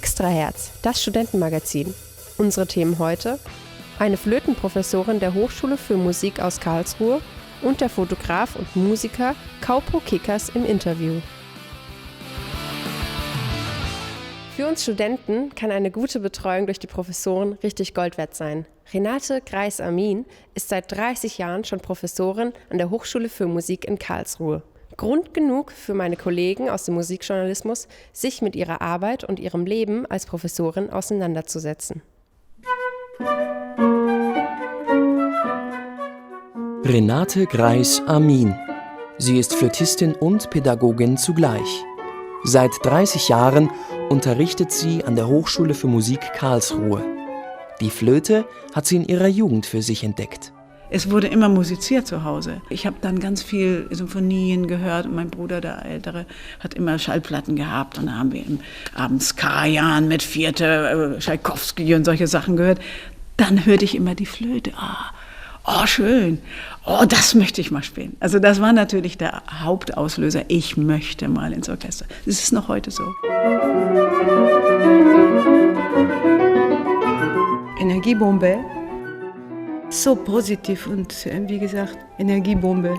Extraherz, das Studentenmagazin. Unsere Themen heute: eine Flötenprofessorin der Hochschule für Musik aus Karlsruhe und der Fotograf und Musiker Kaupo Kickers im Interview. Für uns Studenten kann eine gute Betreuung durch die Professoren richtig Gold wert sein. Renate Greis-Amin ist seit 30 Jahren schon Professorin an der Hochschule für Musik in Karlsruhe. Grund genug für meine Kollegen aus dem Musikjournalismus, sich mit ihrer Arbeit und ihrem Leben als Professorin auseinanderzusetzen. Renate Greis-Amin. Sie ist Flötistin und Pädagogin zugleich. Seit 30 Jahren unterrichtet sie an der Hochschule für Musik Karlsruhe. Die Flöte hat sie in ihrer Jugend für sich entdeckt. Es wurde immer musiziert zu Hause. Ich habe dann ganz viel Symphonien gehört und mein Bruder, der Ältere, hat immer Schallplatten gehabt. Und da haben wir abends Karajan mit Vierte, Tschaikowski und solche Sachen gehört. Dann hörte ich immer die Flöte. Oh, schön. Oh, das möchte ich mal spielen. Also das war natürlich der Hauptauslöser. Ich möchte mal ins Orchester. Das ist noch heute so. Energiebombe. So positiv und wie gesagt, Energiebombe.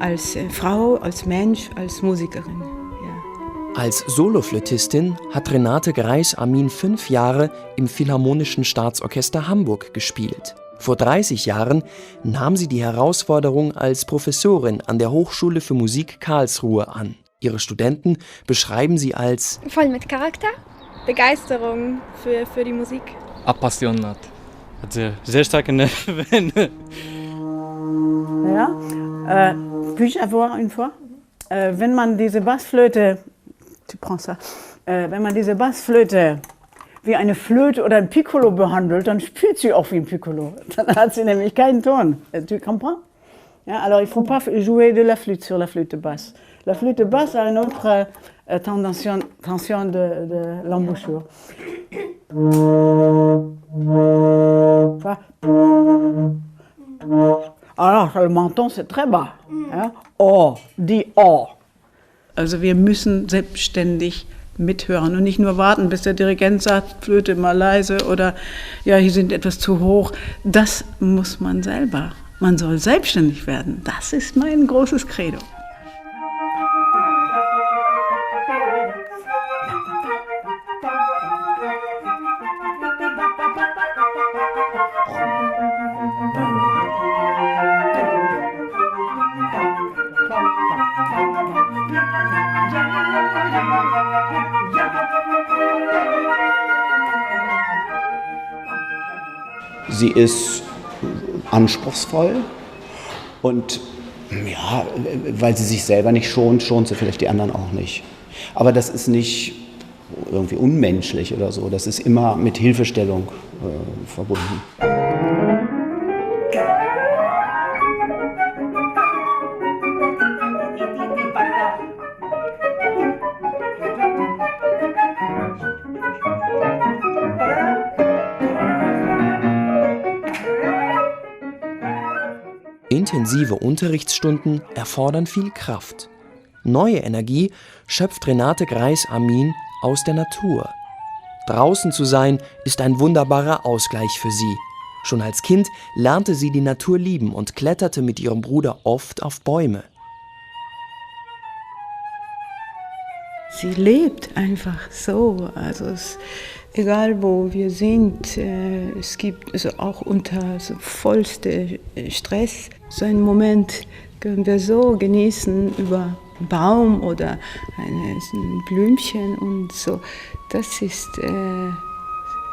Als Frau, als Mensch, als Musikerin. Ja. Als Soloflötistin hat Renate Greis-Amin 5 Jahre im Philharmonischen Staatsorchester Hamburg gespielt. Vor 30 Jahren nahm sie die Herausforderung als Professorin an der Hochschule für Musik Karlsruhe an. Ihre Studenten beschreiben sie als voll mit Charakter, Begeisterung für die Musik. Appassionat. Hat sehr starke Nerven. Ja, puis-je avoir une fois? Wenn man diese Bassflöte, wenn man diese Bassflöte wie eine Flöte oder ein Piccolo behandelt, dann spielt sie auch wie ein Piccolo. Dann hat sie nämlich keinen Ton. Tu comprends? Ja, alors il faut pas jouer de la flûte sur la flûte basse. La flûte basse a une autre tension de l'embouchure. Alors, le menton, c'est très bas. Ja? Oh, die Oh. Also wir müssen selbstständig mithören und nicht nur warten, bis der Dirigent sagt, Flöte mal leise oder ja, hier sind etwas zu hoch. Das muss man selber. Man soll selbstständig werden. Das ist mein großes Credo. Sie ist anspruchsvoll und ja, weil sie sich selber nicht schont sie vielleicht die anderen auch nicht. Aber das ist nicht irgendwie unmenschlich oder so, das ist immer mit Hilfestellung verbunden. Intensive Unterrichtsstunden erfordern viel Kraft. Neue Energie schöpft Renate Greis-Amin aus der Natur. Draußen zu sein ist ein wunderbarer Ausgleich für sie. Schon als Kind lernte sie die Natur lieben und kletterte mit ihrem Bruder oft auf Bäume. Sie lebt einfach so. Also egal wo wir sind, es gibt also auch unter so vollstem Stress so einen Moment können wir so genießen über einen Baum oder ein Blümchen und so. Das ist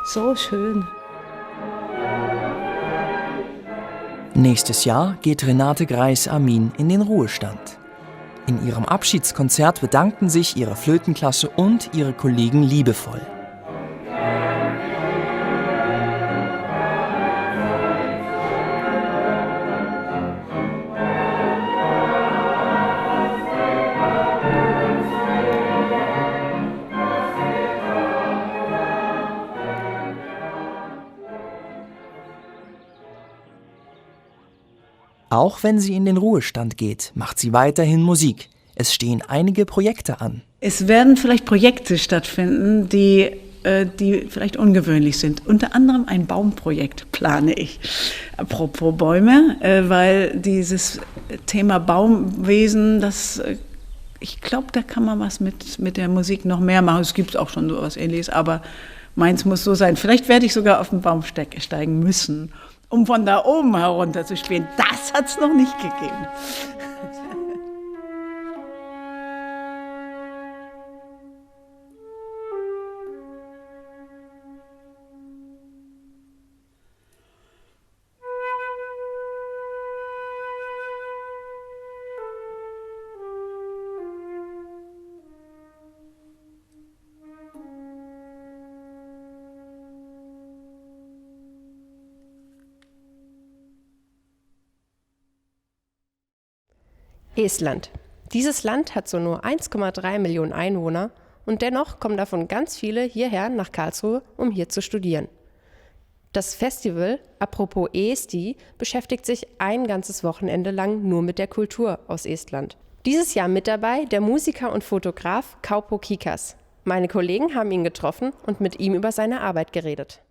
so schön. Nächstes Jahr geht Renate Greis-Amin in den Ruhestand. In ihrem Abschiedskonzert bedankten sich ihre Flötenklasse und ihre Kollegen liebevoll. Auch wenn sie in den Ruhestand geht, macht sie weiterhin Musik. Es stehen einige Projekte an. Es werden vielleicht Projekte stattfinden, die die vielleicht ungewöhnlich sind. Unter anderem ein Baumprojekt plane ich. Apropos Bäume, weil dieses Thema Baumwesen, ich glaube, da kann man was mit der Musik noch mehr machen. Es gibt auch schon so was Ähnliches, aber meins muss so sein. Vielleicht werde ich sogar auf den Baum steigen müssen, um von da oben herunter zu spielen. Das hat es noch nicht gegeben. Estland. Dieses Land hat so nur 1,3 Millionen Einwohner und dennoch kommen davon ganz viele hierher nach Karlsruhe, um hier zu studieren. Das Festival Apropos Eesti beschäftigt sich ein ganzes Wochenende lang nur mit der Kultur aus Estland. Dieses Jahr mit dabei der Musiker und Fotograf Kaupo Kikas. Meine Kollegen haben ihn getroffen und mit ihm über seine Arbeit geredet.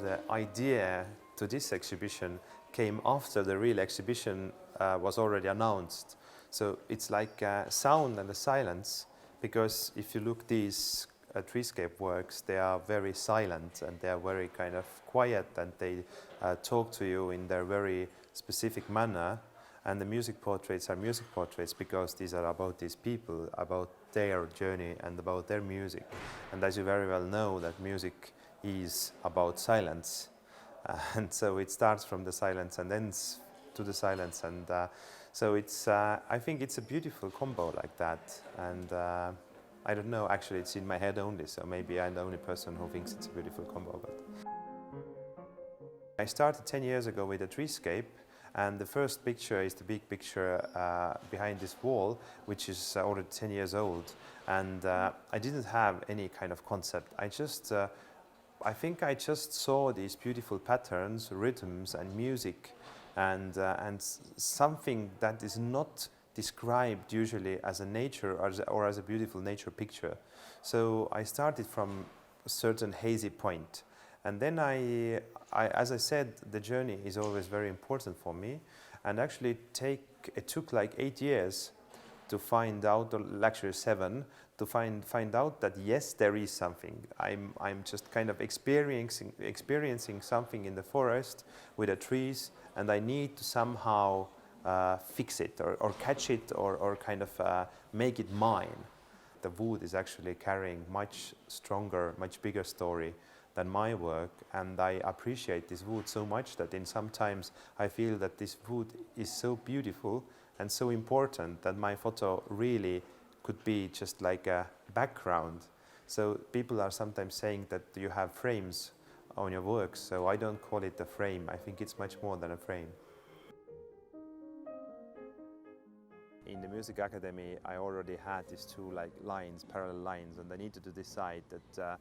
The idea to this exhibition came after the real exhibition was already announced. So it's like sound and the silence, because if you look these treescape works, they are very silent and they are very kind of quiet, and they talk to you in their very specific manner. And the music portraits are music portraits because these are about these people, about their journey and about their music. And as you very well know, that music is about silence, and so it starts from the silence and ends to the silence, and so it's I think it's a beautiful combo like that, and I don't know, actually it's in my head only, so maybe I'm the only person who thinks it's a beautiful combo. But I started 10 years ago with a treescape, and the first picture is the big picture behind this wall, which is already 10 years old, and I didn't have any kind of concept. I think I just saw these beautiful patterns, rhythms and music, and something that is not described usually as a nature or as a beautiful nature picture. So I started from a certain hazy point. And then as I said, the journey is always very important for me. And actually it took like 8 years to find out, or actually 7, to find out that yes, there is something. I'm just kind of experiencing something in the forest with the trees, and I need to somehow fix it or catch it or kind of make it mine. The wood is actually carrying much stronger, much bigger story than my work, and I appreciate this wood so much that sometimes I feel that this wood is so beautiful and so important that my photo really could be just like a background. So people are sometimes saying that you have frames on your works, so I don't call it a frame. I think it's much more than a frame. In the Music Academy, I already had these two lines, parallel lines, and I needed to decide that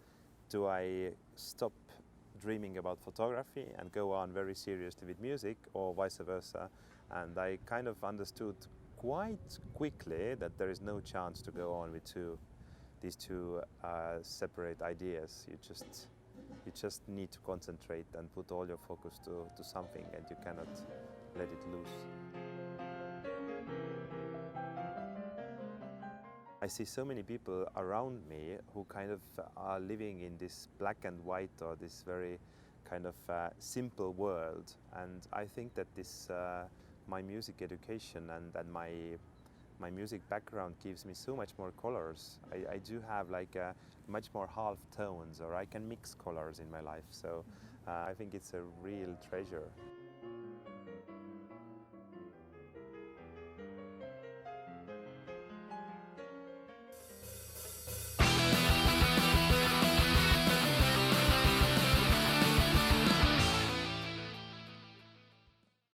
do I stop dreaming about photography and go on very seriously with music, or vice versa. And I kind of understood quite quickly that there is no chance to go on with these two separate ideas. You just need to concentrate and put all your focus to something, and you cannot let it loose. I see so many people around me who kind of are living in this black and white or this very kind of simple world, and I think that this my music education and my music background gives me so much more colors. I do have like much more half tones, or I can mix colors in my life, so I think it's a real treasure.